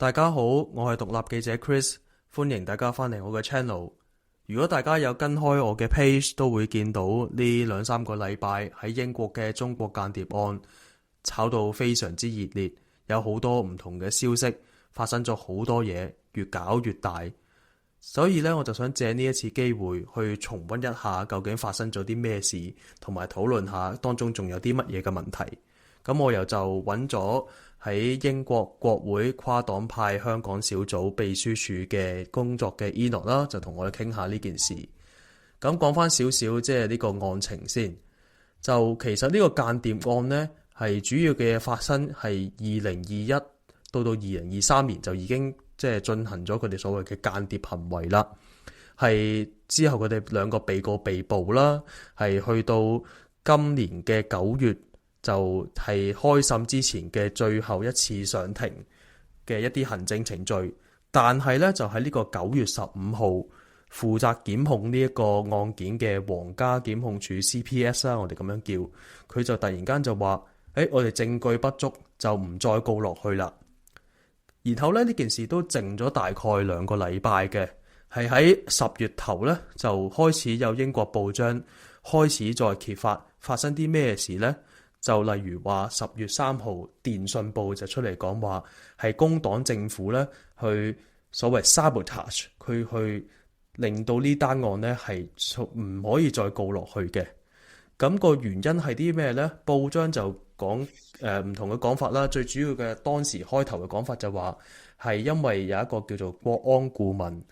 大家好，我係獨立記者 Chris， 歡迎大家返嚟我嘅 channel。如果大家有跟開我嘅 page， 都會見到呢2-3個禮拜喺英國嘅中國間諜案炒到非常之熱烈，有好多唔同嘅消息，發生咗好多嘢，越搞越大。所以呢，我就想借呢一次機會去重溫一下究竟發生咗啲咩事，同埋討論下當中仲有啲乜嘢嘅問題。咁我又就揾咗喺英國國會跨黨派香港小組秘書處嘅工作嘅 Enoch 啦，就同我哋傾下呢件事。咁講翻少少即係呢個案情先。就其實呢個間諜案呢，係主要嘅發生係2021到2023年就已經即係進行咗佢哋所謂嘅間諜行為啦。係之後佢哋兩個被告被捕啦，係去到今年嘅9月。就係開審之前嘅最後一次上庭嘅一啲行政程序，但係呢，就喺呢個9月15號負責檢控呢一個案件嘅皇家檢控處 CPS 啦，我哋咁樣叫佢就突然間就話：我哋證據不足，就唔再告落去啦。然後呢件事都靜咗大概2個禮拜嘅，係喺10月頭呢，就開始有英國報章開始再揭發生啲咩事呢？就例如話10月3號電訊報就出嚟講話係工黨政府咧去所謂 sabotage 佢去令到呢單案咧係唔可以再告落去嘅。咁個原因係啲咩呢？報章就講唔同嘅講法啦。最主要嘅當時開頭嘅講法就話係因為有一個叫做國安顧問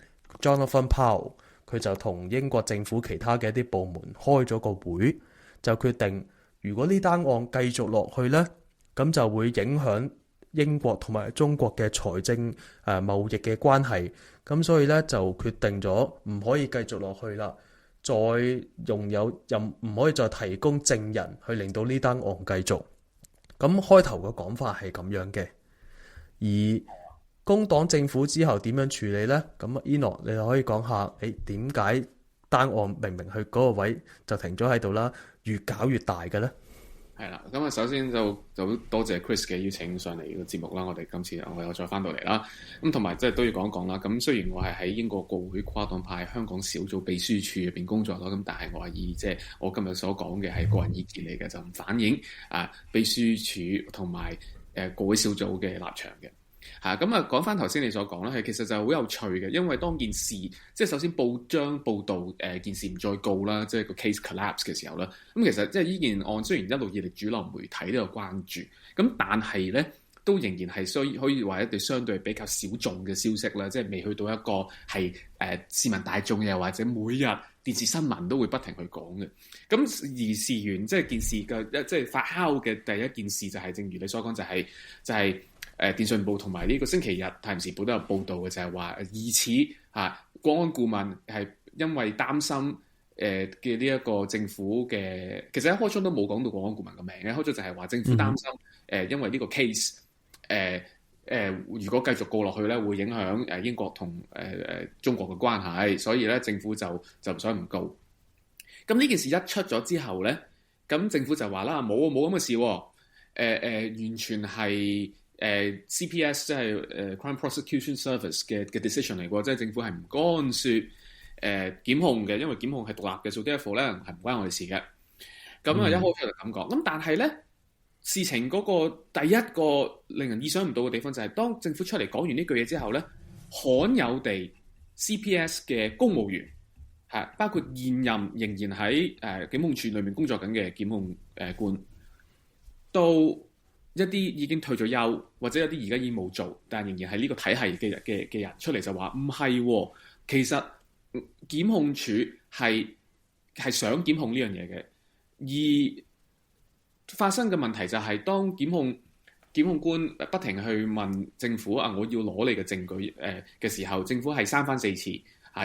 Jonathan Powell， 佢就同英國政府其他嘅一啲部門開咗個會，就決定如果呢單案繼續落去呢，咁就會影響英國同埋中國嘅財政貿易嘅關係。咁所以呢，就決定咗唔可以繼續落去啦，再唔可以再提供證人去令到呢單案繼續。咁開頭嘅講法係咁樣嘅，而工黨政府之後點樣處理呢？咁 Enoch 你可以講下，點解單案明明去嗰個位就停咗喺度啦，越搞越大嘅咧？係啦，咁啊，首先就多謝 Chris 嘅邀請上嚟呢個節目啦。我哋今次我又再翻到嚟啦，咁同埋即係都要講一講啦。咁雖然我係喺英國國會跨黨派香港小組秘書處入邊工作啦，咁但係我係以即係我今日所講嘅係個人意見嚟嘅，就唔反映秘書處同埋國會小組嘅立場嘅。咁啊，講翻頭先你所講啦，其實就好有趣嘅，因為當件事即係首先報章報導件事唔再告啦，即係個 case collapse 嘅時候啦，咁其實即係呢件案雖然一路以嚟主流媒體都有關注，咁但係咧都仍然係可以話一啲相對比較小眾嘅消息啦，即係未去到一個係市民大眾又或者每日電視新聞都會不停去講嘅。咁而事緣即係件事嘅即係發酵嘅第一件事就係正如你所講，就係電訊報同埋呢個星期日《泰晤士報》都有報導嘅，就係話疑似國安顧問係因為擔心嘅呢一個政府嘅，其實一開初都冇講到國安顧問嘅名，一開初就係話政府擔心因為呢個 case 如果繼續告落去咧，會影響英國同中國嘅關係，所以咧政府就唔想唔告。咁呢件事一出咗之後咧，咁政府就話啦，冇咁嘅事完全係CPS 即係Crime Prosecution Service 嘅 decision 嚟嘅，即係政府係唔干涉檢控嘅，因為檢控係獨立嘅，所以 therefore 咧係唔關我哋事嘅。咁一開始就咁講，咁但係咧事情嗰個第一個令人意想唔到嘅地方就係當政府出嚟講完呢句嘢之後咧，罕有地 CPS 嘅公務員包括現任仍然喺檢控處裏面工作緊嘅檢控官，都一啲已經退咗休，或者有啲而家已經冇做，但仍然係呢個體系嘅人出嚟就話唔係，其實檢控處係想檢控呢樣嘢嘅，而發生嘅問題就係當檢控官不停去問政府我要攞你嘅證據嘅時候，政府係三番四次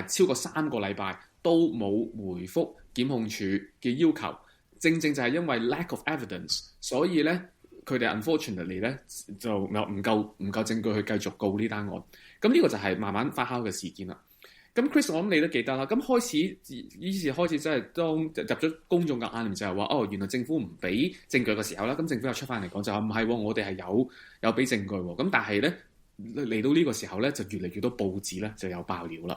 超過3個禮拜都冇回覆檢控處嘅要求，正就係因為 lack of evidence， 所以咧佢哋 unfortunately 咧就唔夠證據去繼續告呢單案。咁呢個就係慢慢發酵嘅事件啦。咁 Chris 我諗你都記得啦。咁於是開始真係當入咗公眾嘅眼簾就係話原來政府唔俾證據嘅時候啦，咁政府又出翻嚟講就話唔係，我哋係有俾證據喎。咁但係咧嚟到呢個時候咧，就越嚟越多報紙咧就有爆料啦。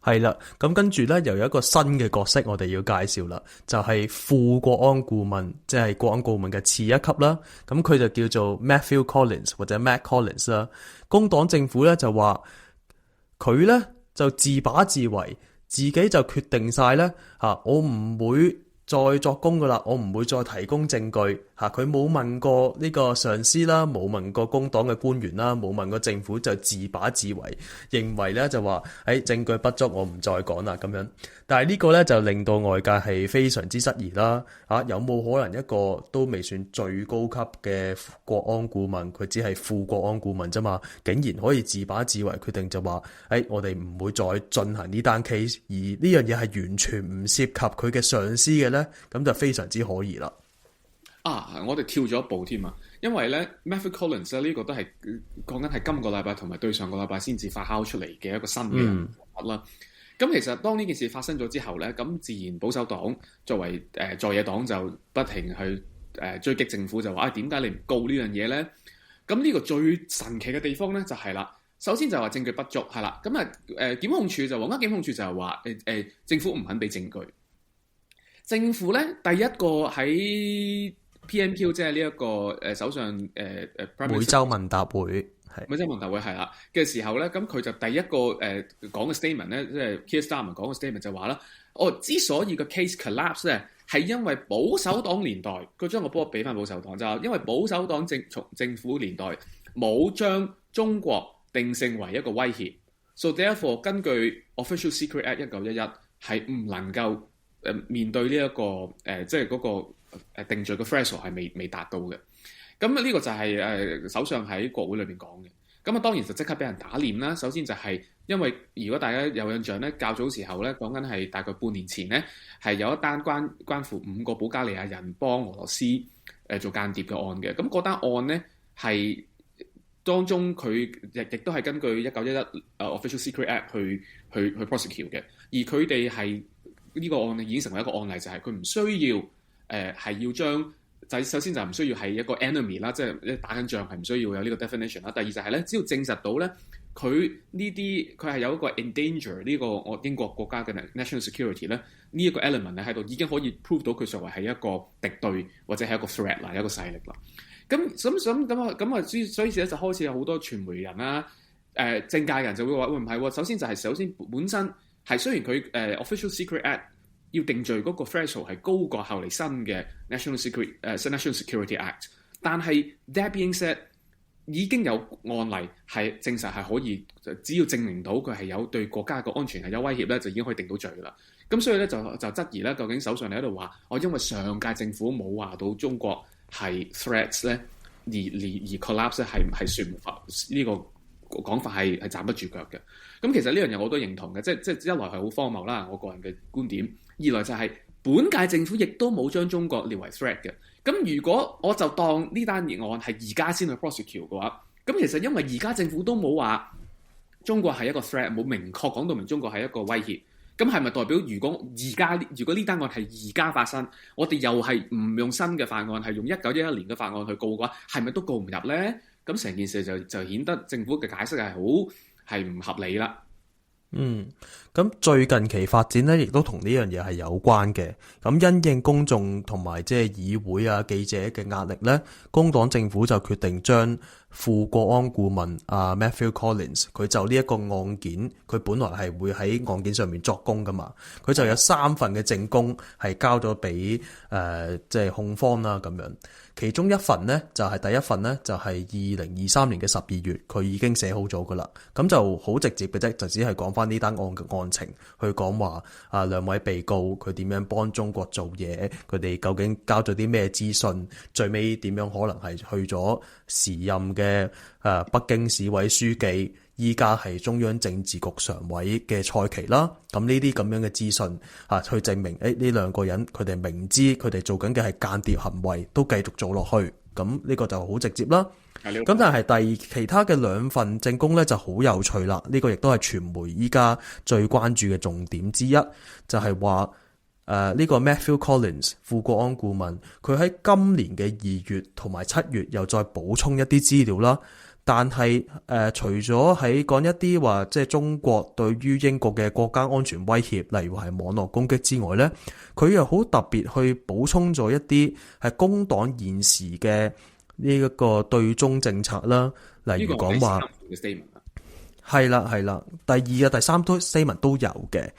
係啦，咁跟住咧又有一個新嘅角色我哋要介紹啦，就係副國安顧問，即係國安顧問嘅次一級啦。咁佢就叫做 Matthew Collins 或者 Matt Collins 啦。工黨政府咧就話佢咧就自把自為，自己就決定晒咧我唔會再作供噶啦，我唔會再提供證據吓。佢冇問過呢個上司啦，冇問過工黨嘅官員啦，冇問過政府，就自把自為，認為咧就話證據不足，我唔再講啦咁樣。但係呢個咧就令到外界係非常之質疑啦。有冇可能一個都未算最高級嘅國安顧問，佢只係副國安顧問啫嘛，竟然可以自把自為決定就話我哋唔會再進行呢單 case， 而呢樣嘢係完全唔涉及佢嘅上司嘅咧，咁就非常之可疑啦。我哋跳咗一步添啊，因為咧 Matthew Collins 呢個都係講緊係今個禮拜同埋對上個禮拜先至發酵出嚟嘅一個新嘅人物啦。咁其實當呢件事發生咗之後咧，咁自然保守黨作為在野黨就不停去追擊政府，就話點解你唔告呢樣嘢咧？咁呢個最神奇嘅地方咧就係啦，首先就話證據不足係啦，咁檢控處就皇家檢控處就係話政府唔肯俾證據。政府咧第一個喺 PMQ 即係呢一個首相每週問答會每週問答會係啦嘅時候咧，咁佢就第一個講嘅 statement 咧，即係 Keir Starmer 講嘅 statement 就話啦，之所以個 case collapse 咧，係因為保守黨年代，佢將個波俾翻保守黨，就係因為保守黨政府年代冇將中國定性為一個威脅 ，so therefore 根據 Official Secret Act 1911係唔能夠面對呢一個即係嗰個定罪嘅 threshold 係未達到嘅。咁呢個就係首相喺國會裏邊講嘅。咁當然就即刻俾人打臉啦。首先就係因為如果大家有印象咧，較早時候咧講緊係大概半年前咧，係有一單關乎5個保加利亞人幫俄羅斯做間諜嘅案嘅。咁嗰單案咧係當中佢亦都係根據1911 Official Secret Act 去 prosecute 嘅。而佢哋係呢個案已經成為一個案例，就係佢唔需要係要將。就首先就唔需要係一個 enemy 啦，即係打緊仗係唔需要有呢個 definition 啦。第二就係咧，只要證實到咧，佢係有一個 endanger 呢個我英國國家嘅 national security 咧，呢一個 element 咧喺度已經可以 prove 到佢作為係一個敵對或者係一個 threat 啦，一個勢力啦。所以咧就開始有好多傳媒人啦，政界人就會話喂唔係喎，首先本身係雖然佢Official Secret Act。要定罪嗰個 threshold 係高過後嚟新嘅 National Security Act， 但係 that being said 已經有案例係證實係可以，只要證明到佢係有對國家嘅安全係有威脅咧，就已經可以定到罪㗎啦。咁所以咧就質疑咧，究竟首相你喺度話因為上屆政府冇話到中國係 threats 咧，而 collapse 咧係算呢個講法係站不住腳嘅。咁其實呢樣嘢我都認同嘅，即係一來係好荒謬啦，我個人嘅觀點。二來就係本屆政府亦都冇將中國列為 threat 嘅。咁如果我就當呢單案係而家先去 prosecute 嘅話，咁其實因為而家政府都冇話中國係一個 threat， 冇明確講到明中國係一個威脅，咁係咪代表如果呢單案係而家發生，我哋又係唔用新嘅法案，係用1911年嘅法案去告嘅話，係咪都告唔入呢？咁成件事就顯得政府嘅解釋係唔合理啦。咁最近期發展咧，亦都同呢樣嘢係有關嘅。咁因應公眾同埋即係議會啊記者嘅壓力咧，工黨政府就決定將副國安顧問Matthew Collins， 佢就呢一個案件，佢本來係會喺案件上面作供噶嘛，佢就有3份嘅證供係交咗俾即係控方啦咁樣。其中一份呢，就係第一份呢，就係2023年嘅12月，佢已經寫好咗噶啦。咁就好直接嘅啫，就只係講翻呢單案嘅案情，去講話兩位被告佢點樣幫中國做嘢，佢哋究竟交咗啲咩資訊，最尾點樣可能係去咗時任嘅北京市委書記，依家係中央政治局常委嘅蔡奇啦。咁呢啲咁樣嘅資訊去證明呢兩個人佢哋明知佢哋做緊嘅係間諜行為，都繼續做落去。咁呢個就好直接啦。咁但係其他嘅2份證供咧就好有趣啦。呢個亦都係傳媒依家最關注嘅重點之一，就係話呢個 Matthew Collins 副國安顧問，佢喺今年嘅2月同埋7月又再補充一啲資料啦。但係除咗喺講一啲話即係中國對於英國嘅國家安全威脅，例如係網絡攻擊之外咧，佢又好特別去補充咗一啲係工黨現時嘅呢一個對中政策啦，例如講話係啦，第二嘅第三都 statement 都有嘅。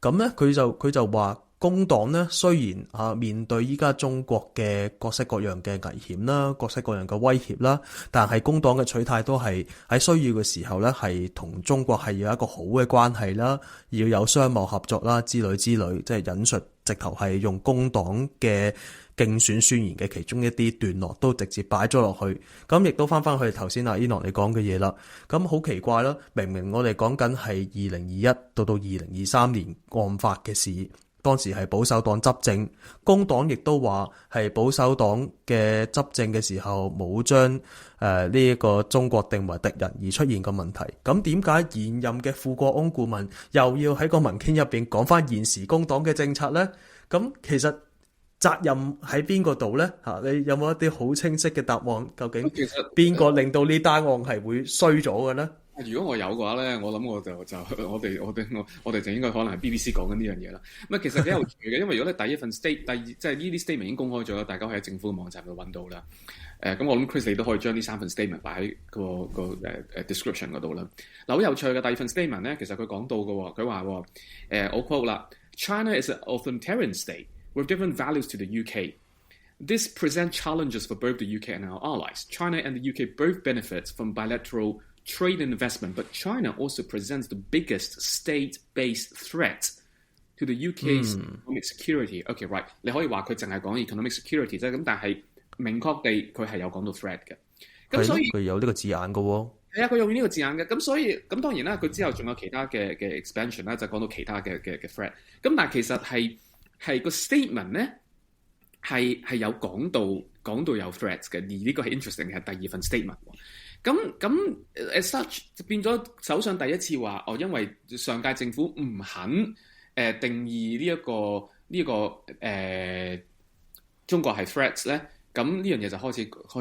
咁咧佢就話工黨咧雖然面對依家中國嘅各式各樣嘅危險啦，各式各樣嘅威脅啦，但係工黨嘅取態都係喺需要嘅時候咧係同中國係有一個好嘅關係啦，要有商貿合作啦之類，即係引述直頭係用工黨嘅競選宣言嘅其中一啲段落都直接擺咗落去，咁亦都翻去頭先阿伊諾你講嘅嘢啦。咁好奇怪啦，明明我哋講緊係2021到2023年案發嘅事，當時係保守黨執政，工黨亦都話係保守黨嘅執政嘅時候冇將呢一個中國定為敵人而出現個問題。咁點解現任嘅副國安顧問又要喺個文件入邊講翻現時工黨嘅政策呢？咁其實責任喺邊個度呢？你有冇一啲好清晰嘅答案？究竟邊個令到呢單案係會衰咗嘅呢？如果我有嘅話咧，我諗我哋就應該可能係 BBC 講緊呢樣嘢啦。其實幾有趣嘅，因為如果你第一份即係呢啲 statement 已經公開咗啦，大家可以喺政府嘅網站度揾到啦。咁我諗 Chris 你都可以將呢3份 statement 擺喺個description 嗰度啦。好有趣嘅第二份 statement 咧，其實佢講到嘅，佢話我 quote 啦 ，China is an authoritarian state with different values to the UK. This presents challenges for both the UK and our allies. China and the UK both benefit from bilateral trade and investment, but China also presents the biggest state-based threat to the UK's economic security. Okay, right. 你可以話佢淨係講 economic security 啫，咁但係明確地佢係有講到 threat 嘅。咁所以佢有呢個字眼嘅喎。係啊，佢用呢個字眼嘅。咁所以咁當然啦，佢之後仲有其他嘅 expansion 啦，就講到其他嘅 threat。咁但係其實係個 statement 咧係有講到有 threats 嘅，而呢個係 interesting 嘅係第二份 statement。咁 as such 就變咗首相第一次話因為上屆政府唔肯定義呢個中國係 threats 咧，咁呢樣嘢就開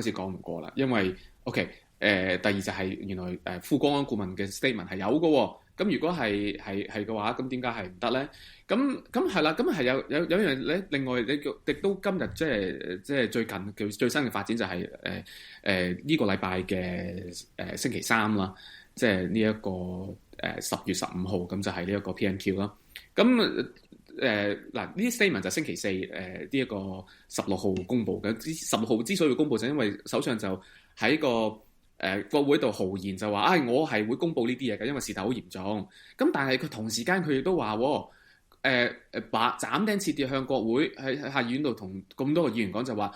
始講唔過啦。因為 OK 第二就係原來副國安顧問嘅 statement 係有嘅喎。咁如果係嘅話，咁點解係唔得咧？咁係啦，咁係有一樣咧。另外你亦都今日即係最近最新嘅發展就係呢個禮拜嘅星期三啦，即係呢一個10月15號，咁就係呢一個 PMQ 啦。咁嗱呢啲 statement 就星期四呢一個16號公佈嘅。16號之所以要公佈，就因為首相就喺個國會度豪言就話，我係會公佈呢啲嘢嘅，因為事態好嚴重。咁但係佢同時間佢亦都話，把斬釘截鐵向國會喺下議院度同咁多個議員講就話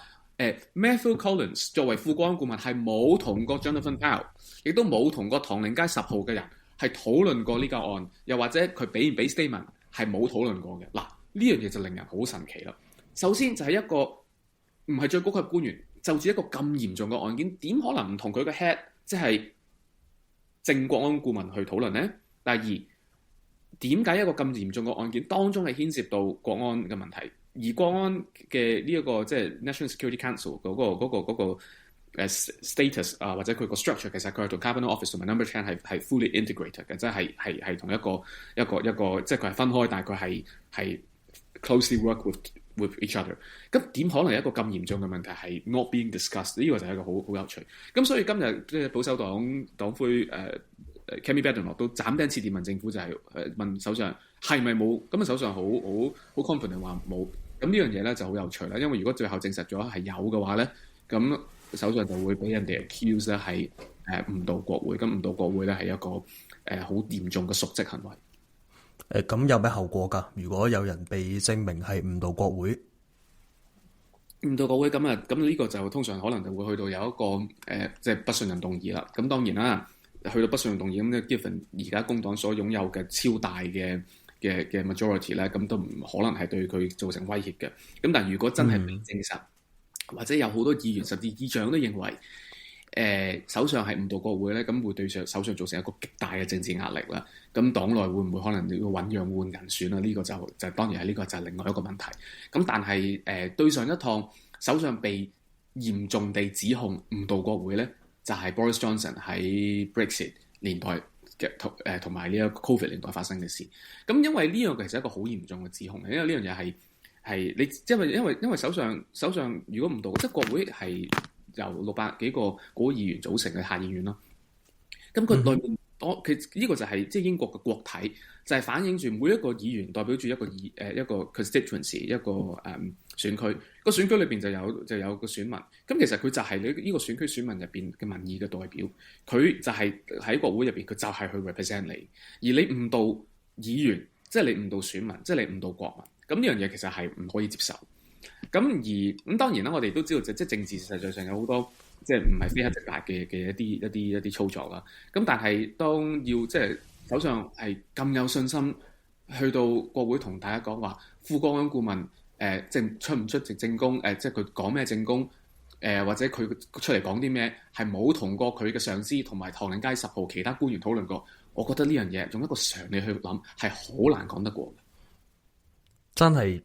，Matthew Collins 作為副國安顧問係冇同過 Jonathan Powell， 亦都冇同過唐寧街10號嘅人係討論過呢個案，又或者佢俾唔俾 statement 係冇討論過嘅。嗱，呢樣嘢就令人好神奇啦。首先就係一個唔係最高級官員，就似一個咁嚴重嘅案件，點可能唔同佢嘅 head 即係正國安顧問去討論呢？第二，點解一個咁嚴重嘅案件當中係牽涉到國安嘅問題，而國安嘅呢一個即係 National Security Council 嗰個status 或者佢個 structure 其實佢係同 Cabinet Office 同埋 Number 10係 fully integrated 嘅，即係同一個即係佢係分開，但係佢係 closely work with each other。咁點可能有一個咁嚴重嘅問題係 not being discussed？ 呢個就係一個好有趣。咁所以今日即係保守黨魁Kemi Badenoch 都斬釘截鐵問政府，就係問首相係咪冇？咁首相好 confident 話冇。咁呢樣嘢咧就好有趣啦，因為如果最後證實咗係有嘅話咧，咁首相就會俾人哋 accuse 咧係誤導國會。咁誤導國會咧係一個好嚴重嘅瀆職行為。咁有咩後果㗎？如果有人被證明係誤導國會，誤導國會咁呢個就通常可能就會去到有一個即係不信任動議啦。咁當然啦。去到不信任動議咁咧 given 而家工黨所擁有嘅超大嘅 majority 咧，咁都唔可能係對佢造成威脅嘅。咁但係如果真係被證實，或者有好多議員甚至議長都認為首相係誤導國會咧，咁會對首相造成一個極大嘅政治壓力啦。咁黨內會唔會可能要醞釀換人選啊？呢個就當然係呢個就係另外一個問題。咁但係對上一趟首相被嚴重地指控誤導國會咧，就係 Boris Johnson 喺 Brexit 年代嘅同埋呢一個 Covid 年代發生嘅事。咁因為呢樣其實係一個好嚴重嘅指控，因為呢樣嘢係你因為首相如果唔到，即係國會係由600幾個國會議員組成嘅下議院咯。咁佢裏面其呢個就係即係英國嘅國體，就係反映住每一個議員代表住一個constituency 一個選區。個選區裏邊就有個選民。咁其實佢就係你呢個選區選民入邊嘅民意嘅代表。佢就係喺國會入邊，佢就係去 represent 你。而你誤導議員，即係你誤導選民，即係你誤導國民。咁呢樣嘢其實係唔可以接受。咁當然啦，我哋都知道即係政治實際上有好多即係唔係非黑即白嘅一啲操作啦。咁但係當要即係首相係咁有信心去到國會同大家講話，副國安顧問出唔出席證供即係佢講咩證供或者佢出嚟講啲咩係冇同過佢嘅上司同埋唐寧街10號其他官員討論過。我覺得呢樣嘢用一個常理去諗係好難講得過嘅。真係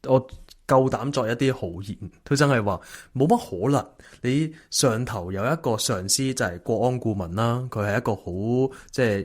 我夠膽作一啲豪言，佢真係話冇乜可能。你上頭有一個上司就係國安顧問啦，佢係一個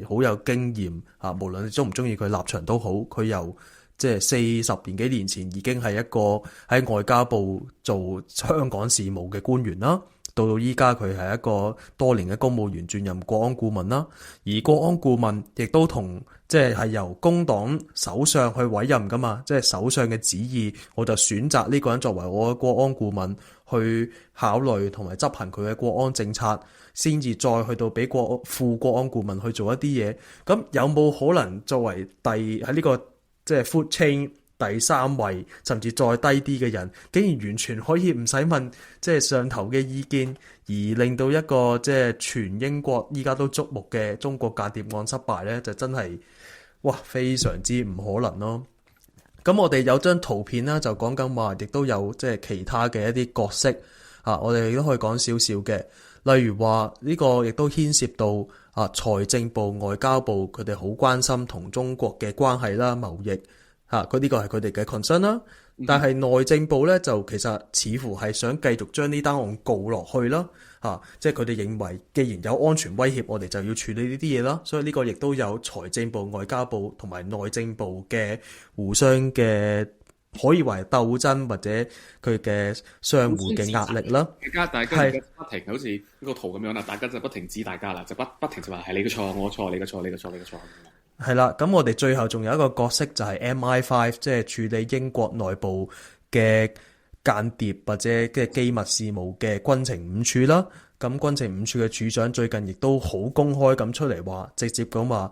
好有經驗啊，無論你中唔中意佢立場都好，佢由即係40幾年前已經係一個喺外交部做香港事務嘅官員啦。到依家佢係一個多年嘅公務員轉任國安顧問啦，而國安顧問亦都同即係由工黨首相去委任噶嘛，即係首相嘅旨意，我就選擇呢個人作為我嘅國安顧問去考慮同埋執行佢嘅國安政策，先至再去到俾副國安顧問去做一啲嘢。咁有冇可能作為喺呢個即係 food chain第3位甚至再低啲嘅人，竟然完全可以唔使問即係上頭嘅意見，而令到一個即係全英國依家都矚目嘅中國間諜案失敗呢，就真係非常之唔可能咯。咁我哋有張圖片啦，就講緊話，亦都有即係其他嘅一啲角色我哋亦都可以講少少嘅，例如話呢個亦都牽涉到財政部、外交部，佢哋好關心同中國嘅關係啦、貿易。佢呢個係佢哋嘅 concern 啦，但係內政部咧就其實似乎係想繼續將呢單案告落去啦，即係佢哋認為既然有安全威脅，我哋就要處理呢啲嘢啦，所以呢個亦都有財政部、外交部同埋內政部嘅互相嘅可以話係鬥爭或者佢嘅相互嘅壓力啦。大家不停好似呢個圖咁樣啦，大家就不停指大家啦，就不停就話係你嘅錯，我錯，你嘅錯，你嘅錯，你嘅錯。係啦，咁我哋最後仲有一個角色就係 MI5，即係處理英國內部嘅間諜或者嘅機密事務嘅軍情5處啦。咁軍情5處嘅處長最近亦都好公開咁出嚟話，直接講話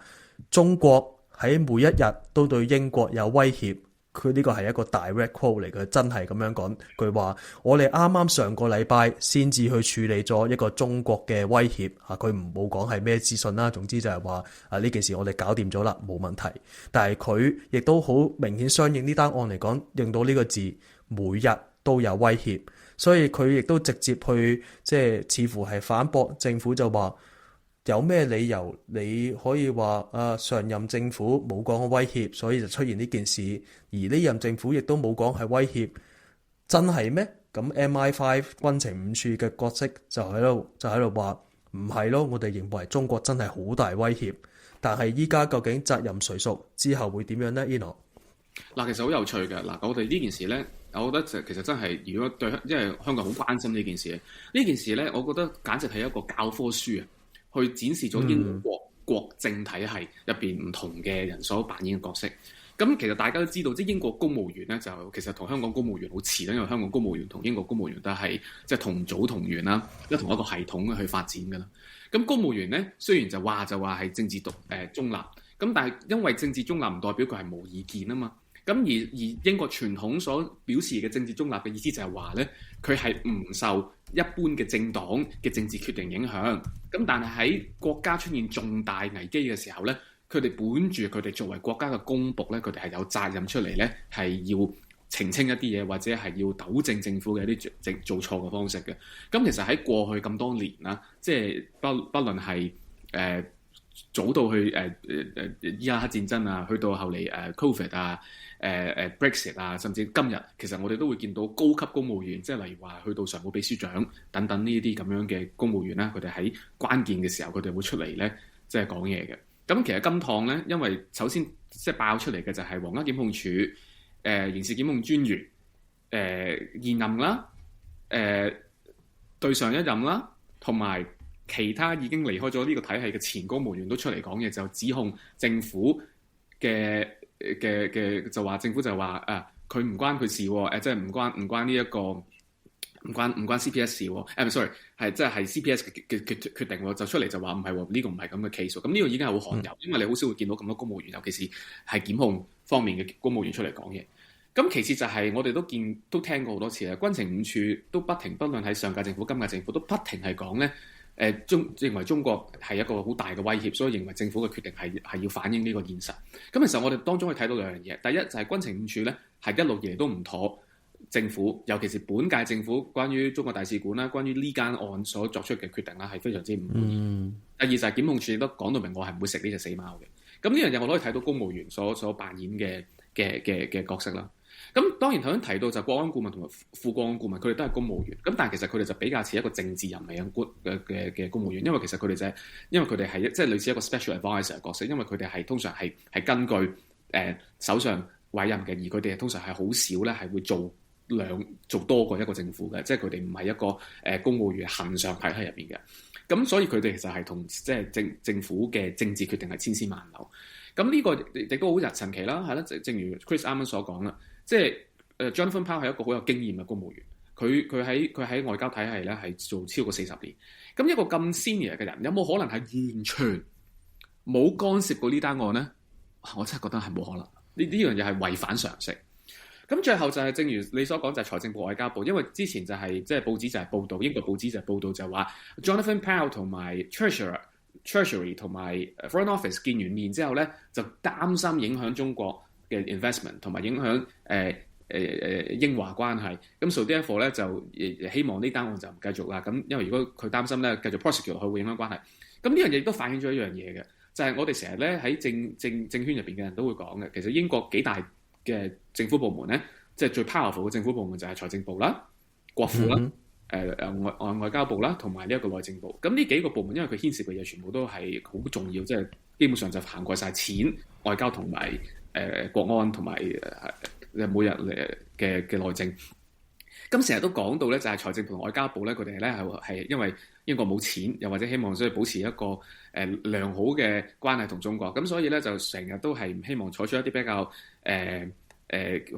中國喺每一日都對英國有威脅。佢呢個係一個 direct quote 嚟嘅，真係咁樣講。佢話我哋啱啱上個禮拜先至去處理咗一個中國嘅威脅佢唔冇講係咩資訊啦。總之就係話呢件事我哋搞掂咗啦，冇問題。但係佢亦都好明顯相應呢單案嚟講，用到呢個字，每日都有威脅，所以佢亦都直接去即係似乎係反駁政府，就話有咩理由你可以話上任政府冇講過威脅，所以就出現呢件事，而呢任政府亦都冇講係威脅，真係咩？咁 MI5 軍情5處嘅角色就喺度話唔係咯，我哋認為中國真係好大威脅，但係依家究竟責任誰屬，之後會點樣呢？ Eno 嗱，其實好有趣嘅。嗱，我哋呢件事呢，我覺得其實真係如果對，因為香港好關心呢件事，呢件事呢，我覺得簡直係一個教科書去展示咗英國國政體系入邊唔同嘅人所扮演嘅角色。咁其實大家都知道，即係英國公務員咧，就其實同香港公務員好似啦，因為香港公務員同英國公務員都係即係同組同源啦，即係同一個系統去發展㗎啦。咁公務員咧，雖然就話係政治中立，咁但係因為政治中立唔代表佢係冇意見啊嘛。咁而英國傳統所表示嘅政治中立嘅意思就係話咧，佢係唔受一般嘅政黨嘅政治決定影響。咁但係喺國家出現重大危機嘅時候咧，佢哋本住佢哋作為國家嘅公僕咧，佢哋係有責任出嚟咧，係要澄清一啲嘢，或者係要糾正政府嘅一啲做錯嘅方式嘅。咁其實喺過去咁多年啦，即係不論係早到去伊拉克戰爭啊，去到後嚟Covid 啊、Brexit 啊，甚至今日其實我哋都會見到高級公務員，即係例如話去到常務秘書長等等呢啲咁樣嘅公務員咧，佢哋喺關鍵嘅時候佢哋會出嚟咧，即係講嘢嘅。咁其實今趟咧，因為首先即係爆出嚟嘅就係皇家檢控處、刑事檢控專員、現任啦、對上一任啦，同埋其他已經離開咗呢個體系嘅前公務員都出嚟講嘢，就指控政府嘅就話政府就話佢唔關佢事喎，即係唔關呢一個唔關 CPS 事喎，sorry 係即係 CPS 嘅決定喎，就出嚟就話唔係喎，呢個唔係咁嘅 case 喎，咁呢個已經係好罕有，因為你好少會見到咁多公務員，尤其是係檢控方面嘅公務員出嚟講嘢。咁其次就係我哋都聽過好多次啦，軍情五處都不停，不論喺上屆政府、今屆政府都不停係講咧，認為中國係一個好大嘅威脅，所以認為政府嘅決定係要反映呢個現實。咁其實我哋當中可以睇到兩樣嘢，第一就係軍情五處咧係一路以嚟都唔妥政府，尤其是本屆政府關於中國大使館啦、關於呢間案所作出嘅決定啦，係非常之唔滿意。第二就係檢控處亦都講到明，我係唔會食呢隻死貓嘅。咁呢樣嘢我都可以睇到公務員所扮演嘅角色啦。咁當然頭先提到就國安顧問同埋副國安顧問，佢哋都係公務員。咁但係其實佢哋就比較似一個政治人物嘅公務員，因為其實佢哋就係因為佢哋係即係類似一個 special advisor 嘅角色，因為佢哋係通常係根據首相委任嘅，而佢哋通常係好少咧係會做多過一個政府嘅，即係佢哋唔係一個公務員恆常體系入邊嘅。咁所以佢哋其實係同即係政府嘅政治決定係千絲萬縷。咁呢個亦都好神奇啦，係啦，正如 Chris 啱啱所講啦。即係Jonathan Powell 係一個好有經驗嘅公務員，佢喺外交體系咧係做超過40年。咁一個咁 senior 嘅人，有冇可能係完全冇干涉過呢單案咧？我真係覺得係冇可能。呢樣嘢係違反常識。咁最後就係正如你所講，就係財政部、外交部，因為之前就係即係報紙就係報導，英國報紙就係報導就話 Jonathan Powell 同埋 Treasury 同埋 Foreign Office 見完面之後咧，就擔心影響中國嘅 investment 同埋影響英華關係，咁 so therefore 咧就希望呢單案就唔繼續啦。咁因為如果佢擔心咧繼續 prosecute 佢會影響關係，咁呢樣嘢亦都反映咗一樣嘢嘅，就係我哋成日咧喺政圈入邊嘅人都會講嘅，其實英國幾大嘅政府部門咧，即係最 powerful 嘅政府部門就係財政部啦、國庫啦、外交部啦，同埋呢一個內政部。咁呢幾個部門因為佢牽涉嘅嘢全部都係好重要，即係基本上就涵蓋晒錢、外交同埋國安同埋每日嘅內政。咁成日都講到咧，就係財政部同外交部咧，佢哋咧係因為英國冇錢，又或者希望所以保持一個良好嘅關係同中國，咁所以咧就成日都係唔希望採取一啲比較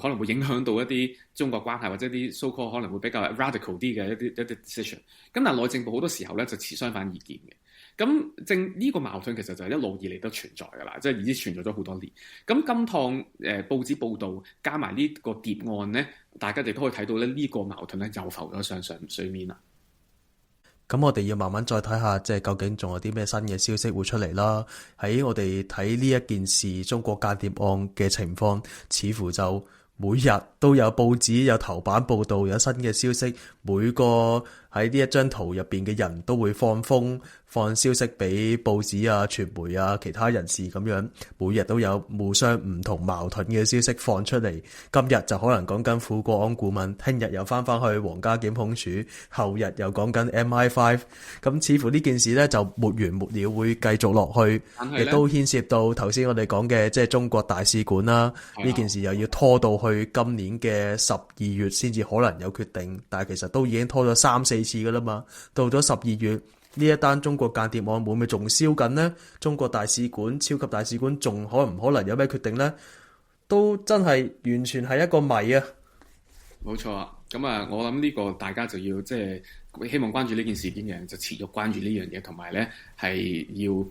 可能會影響到一啲中國關係或者啲 so called 可能會比較 radical 啲嘅一啲 decision。咁但係內政部好多時候咧就持相反意見嘅。咁呢個矛盾其實就係一路以嚟都存在㗎啦，即係已經存在咗好多年。咁今趟報紙報導加埋呢個諜案咧，大家哋都可以睇到咧呢個矛盾咧又浮咗上水面啦。咁我哋要慢慢再睇下，即係究竟仲有啲咩新嘅消息會出嚟啦。喺我哋睇呢一件事，中國間諜案嘅情況，似乎就每日都有報紙有頭版報導，有新嘅消息。每個喺呢一張圖入邊嘅人都會放消息俾報紙啊、傳媒啊、其他人士咁樣，每日都有互相唔同矛盾嘅消息放出嚟。今日就可能講緊副國安顧問，聽日又翻去皇家檢控處，後日又講緊 MI5。咁似乎呢件事呢就沒完沒了，會繼續落去，亦都牽涉到頭先我哋講嘅即係中國大使館啦。呢件事又要拖到去今年嘅12月先至可能有決定，但係其實都已經拖咗3-4次噶啦嘛。到咗12月。呢一單中國間諜案會唔會仲燒緊呢？中國大使館、超級大使館仲可唔能有咩決定呢？都真係完全係一個謎啊！冇錯啊！咁啊，我諗呢個大家就要即係希望關注呢件事件嘅人就持續關注呢樣嘢，同埋咧係要，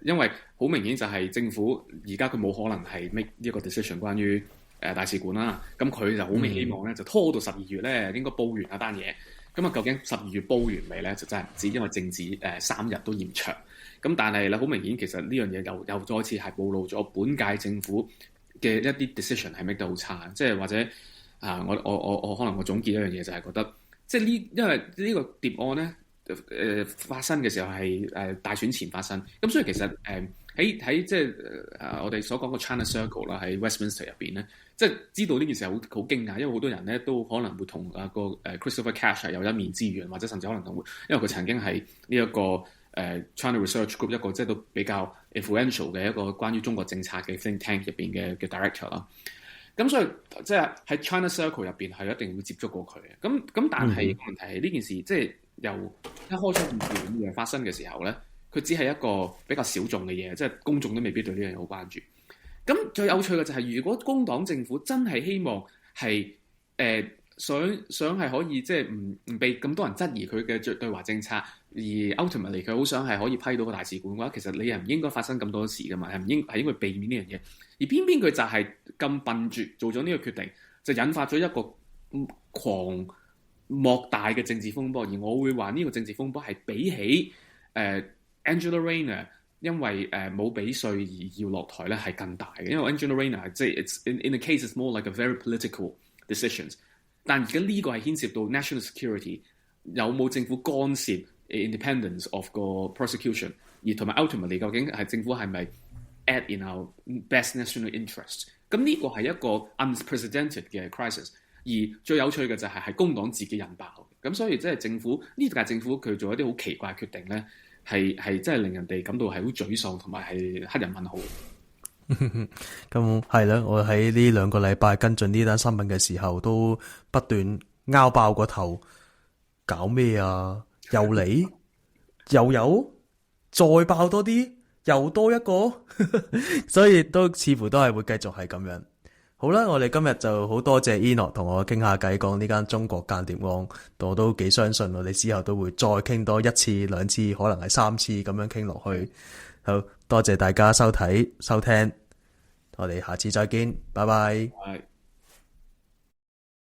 因為好明顯就係政府而家佢冇可能係 make 呢個 decision 關於大使館啦。咁佢就好未希望咧，就拖到12月咧應該報完一單嘢。咁啊，究竟12月煲完未咧？就真係唔知，因為政治3日都嫌長。咁但係咧，好明顯其實呢樣嘢又再次係暴露咗本屆政府嘅一啲 decision 係 make 得好差。即係或者我可能我總結一樣嘢就係覺得，即係因為呢個諜案咧發生嘅時候係大選前發生，咁所以其實喺即係我哋所講個 China Circle 啦，喺 Westminster 入邊咧，即係知道呢件事係好驚訝，因為好多人咧都可能會同個Christopher Cash 係有一面之緣，或者甚至可能同，因為佢曾經係呢一個China Research Group 一個即係都比較 influential 嘅一個關於中國政策嘅 think tank 入邊嘅 director 啦。咁所以即係喺 China Circle 入邊係一定會接觸過佢嘅。咁但係問題係呢件事即係由一開初咁樣發生嘅時候咧，佢只係一個比較小眾嘅嘢，即係公眾都未必對呢樣嘢好關注。咁最有趣嘅就係，如果工黨政府真係希望係想係可以即係唔被咁多人質疑佢嘅對華政策，而 ultimately 佢好想係可以批到個大使館嘅話，其實你係唔應該發生咁多事噶嘛，係應該避免呢樣嘢。而偏偏佢就係咁笨拙做咗呢個決定，就引發咗一個狂莫大嘅政治風波。而我會話呢個政治風波係比起Angela Rayner 因為冇俾稅而要落台咧係更大嘅，因為 Angela Rayner 即係 in the case it's more like a very political decisions。但而家呢個係牽涉到 national security， 有冇政府干涉 independence of 個 prosecution， 而同埋 ultimately 究竟係政府係咪 act in our best national interest？ 咁呢個係一個 unprecedented 嘅 crisis， 而最有趣嘅就係工黨自己引爆。咁所以即係政府呢屆政府佢做一啲好奇怪嘅決定咧，係真係令人哋感到係好沮喪同埋係黑人問號。咁係啦，我喺呢2個禮拜跟進呢單新聞嘅時候，都不斷拗爆個頭，搞咩啊？又嚟又有，再爆多啲，又多一個，所以都似乎都係會繼續係咁樣。好啦，我哋今日就好多謝 Enoch 同我傾下偈，講呢間中國間諜案，我都幾相信我哋之後都會再傾多1次、2次，可能係3次咁樣傾落去。好多謝大家收睇收聽，我哋下次再見，拜拜。